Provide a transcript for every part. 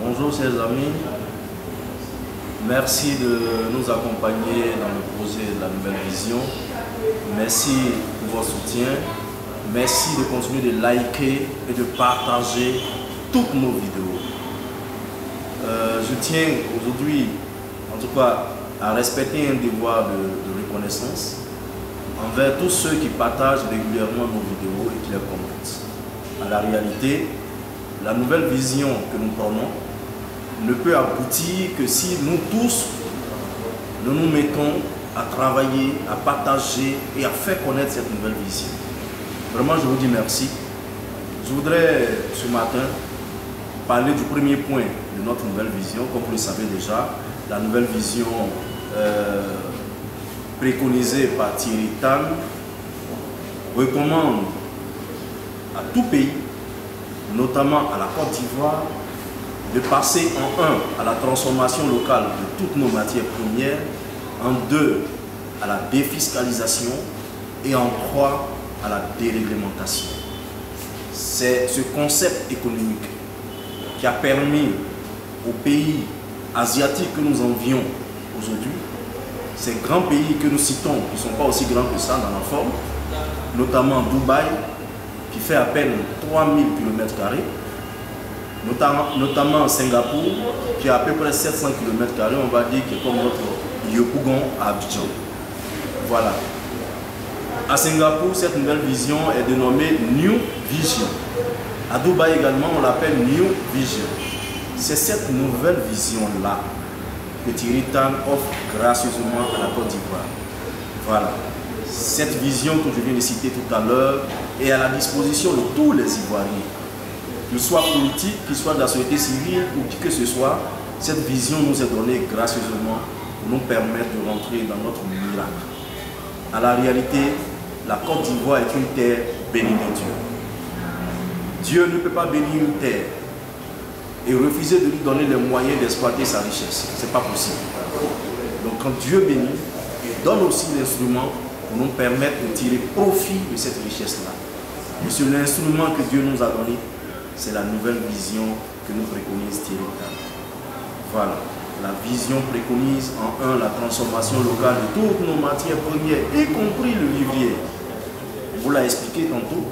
Bonjour chers amis, merci de nous accompagner dans le projet de la nouvelle vision. Merci pour votre soutien, merci de continuer de liker et de partager toutes nos vidéos. Je tiens aujourd'hui, en tout cas, à respecter un devoir de reconnaissance envers tous ceux qui partagent régulièrement nos vidéos et qui les commentent. À la réalité, la nouvelle vision que nous prenons ne peut aboutir que si nous tous nous mettons à travailler, à partager et à faire connaître cette nouvelle vision. Vraiment, je vous dis merci. Je voudrais ce matin parler du premier point de notre nouvelle vision. Comme vous le savez déjà, la nouvelle vision préconisée par Thierry Tan recommande à tout pays, notamment à la Côte d'Ivoire, de passer en 1 à la transformation locale de toutes nos matières premières, en 2 à la défiscalisation et en 3 à la déréglementation. C'est ce concept économique qui a permis aux pays asiatiques que nous envions aujourd'hui, ces grands pays que nous citons, qui ne sont pas aussi grands que ça dans la forme, notamment Dubaï, qui fait à peine 3000 km², notamment Singapour, qui a à peu près 700 km², on va dire, qui est comme notre Yopougon à Abidjan. Voilà. À Singapour, cette nouvelle vision est dénommée New Vision. À Dubaï également, on l'appelle New Vision. C'est cette nouvelle vision-là que Thierry Tan offre gracieusement à la Côte d'Ivoire. Voilà. Cette vision que je viens de citer tout à l'heure est à la disposition de tous les Ivoiriens. Qu'ils soient politiques, qu'ils soient de la société civile ou qui que ce soit, cette vision nous est donnée gracieusement pour nous permettre de rentrer dans notre miracle. À la réalité, la Côte d'Ivoire est une terre bénie de Dieu. Dieu ne peut pas bénir une terre et refuser de lui donner les moyens d'exploiter sa richesse. Ce n'est pas possible. Donc quand Dieu bénit, il donne aussi l'instrument pour nous permettre de tirer profit de cette richesse-là. Et sur l'instrument que Dieu nous a donné, c'est la nouvelle vision que nous préconise Thierry Tan. Voilà. La vision préconise en 1 la transformation locale de toutes nos matières premières, y compris le vivrier. On vous l'a expliqué tantôt.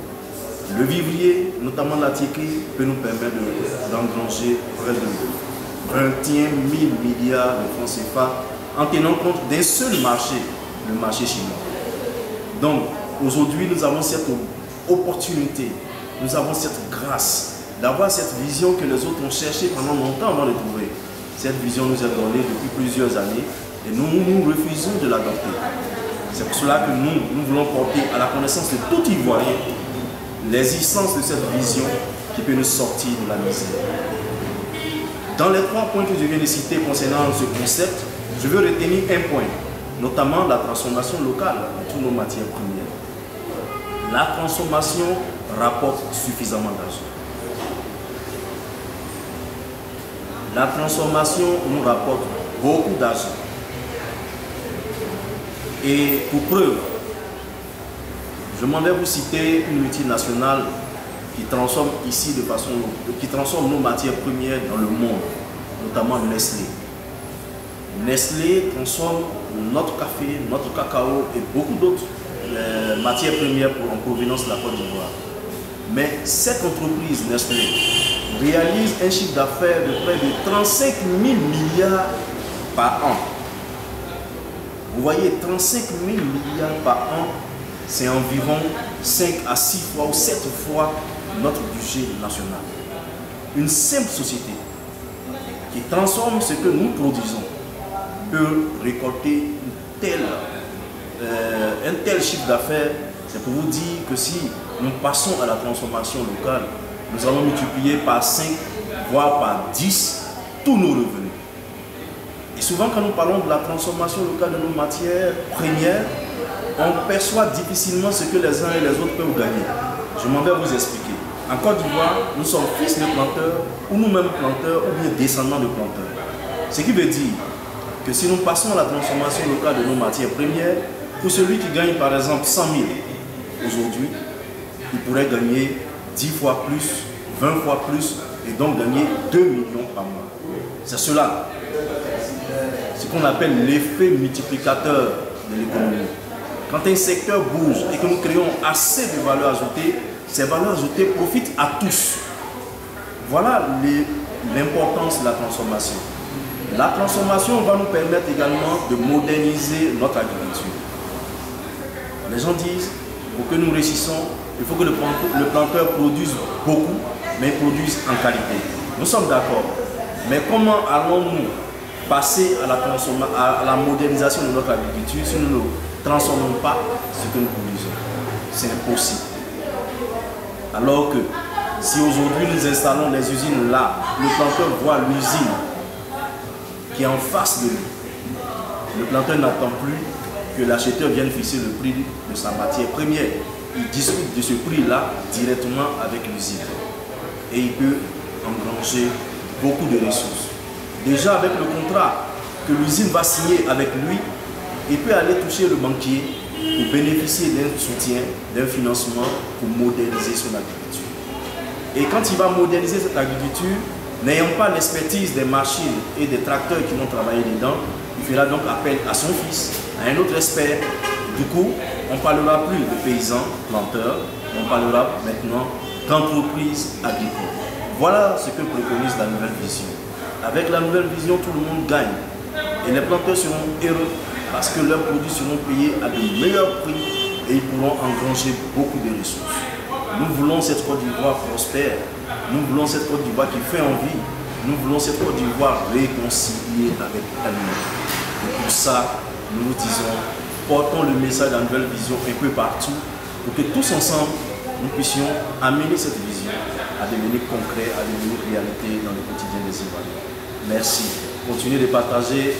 Le vivrier, notamment la tiéké, peut nous permettre d'engranger près de 21 000 milliards de francs CFA en tenant compte d'un seul marché, le marché chinois. Donc, aujourd'hui, nous avons cette opportunité, nous avons cette grâce d'avoir cette vision que les autres ont cherché pendant longtemps avant de trouver. Cette vision nous est donnée depuis plusieurs années et nous refusons de l'adopter. C'est pour cela que nous voulons porter à la connaissance de tout Ivoirien l'existence de cette vision qui peut nous sortir de la misère. Dans les 3 points que je viens de citer concernant ce concept, je veux retenir un point, notamment la transformation locale de toutes nos matières premières. La transformation rapporte suffisamment d'argent. La transformation nous rapporte beaucoup d'argent. Et pour preuve, je m'en vais vous citer une multinationale qui transforme ici de façon, qui transforme nos matières premières dans le monde, notamment Nestlé. Nestlé transforme notre café, notre cacao et beaucoup d'autres matières premières en provenance de la Côte d'Ivoire. Mais cette entreprise Nestlé réalise un chiffre d'affaires de près de 35 000 milliards par an. Vous voyez, 35 000 milliards par an, c'est environ 5 à 6 fois ou 7 fois notre budget national. Une simple société qui transforme ce que nous produisons peut récolter un tel chiffre d'affaires. C'est pour vous dire que si nous passons à la transformation locale, nous allons multiplier par 5, voire par 10 tous nos revenus. Et souvent quand nous parlons de la transformation locale de nos matières premières, on perçoit difficilement ce que les uns et les autres peuvent gagner. Je m'en vais vous expliquer. En Côte d'Ivoire, nous sommes fils de planteurs, ou nous-mêmes planteurs, ou bien descendants de planteurs. Ce qui veut dire que si nous passons à la transformation locale de nos matières premières, pour celui qui gagne par exemple 100 000 aujourd'hui, il pourrait gagner 10 fois plus, 20 fois plus, et donc gagner 2 millions par mois. C'est cela, ce qu'on appelle l'effet multiplicateur de l'économie. Quand un secteur bouge et que nous créons assez de valeur ajoutée, ces valeurs ajoutées profitent à tous. Voilà l'importance de la transformation. La transformation va nous permettre également de moderniser notre agriculture. Les gens disent, pour que nous réussissons, il faut que le planteur produise beaucoup, mais produise en qualité. Nous sommes d'accord. Mais comment allons-nous passer à la modernisation de notre agriculture si nous ne transformons pas ce que nous produisons? C'est impossible. Alors que si aujourd'hui nous installons les usines là, le planteur voit l'usine qui est en face de lui. Le planteur n'attend plus que l'acheteur vienne fixer le prix de sa matière première. Il discute de ce prix-là directement avec l'usine. Et il peut engranger beaucoup de ressources. Déjà avec le contrat que l'usine va signer avec lui, il peut aller toucher le banquier pour bénéficier d'un soutien, d'un financement pour moderniser son agriculture. Et quand il va moderniser cette agriculture, n'ayant pas l'expertise des machines et des tracteurs qui vont travailler dedans, il fera donc appel à son fils, à un autre expert. Du coup, on ne parlera plus de paysans, planteurs, on parlera maintenant d'entreprises agricoles. Voilà ce que préconise la nouvelle vision. Avec la nouvelle vision, tout le monde gagne. Et les planteurs seront heureux parce que leurs produits seront payés à de meilleurs prix et ils pourront engranger beaucoup de ressources. Nous voulons cette Côte d'Ivoire prospère. Nous voulons cette Côte d'Ivoire qui fait envie. Nous voulons cette Côte d'Ivoire réconciliée avec elle-même. Et pour ça, nous nous disons, portons le message de la nouvelle vision un peu partout pour que tous ensemble, nous puissions amener cette vision à devenir concret, à devenir réalité dans le quotidien des Ivoiriens. Merci. Continuez de partager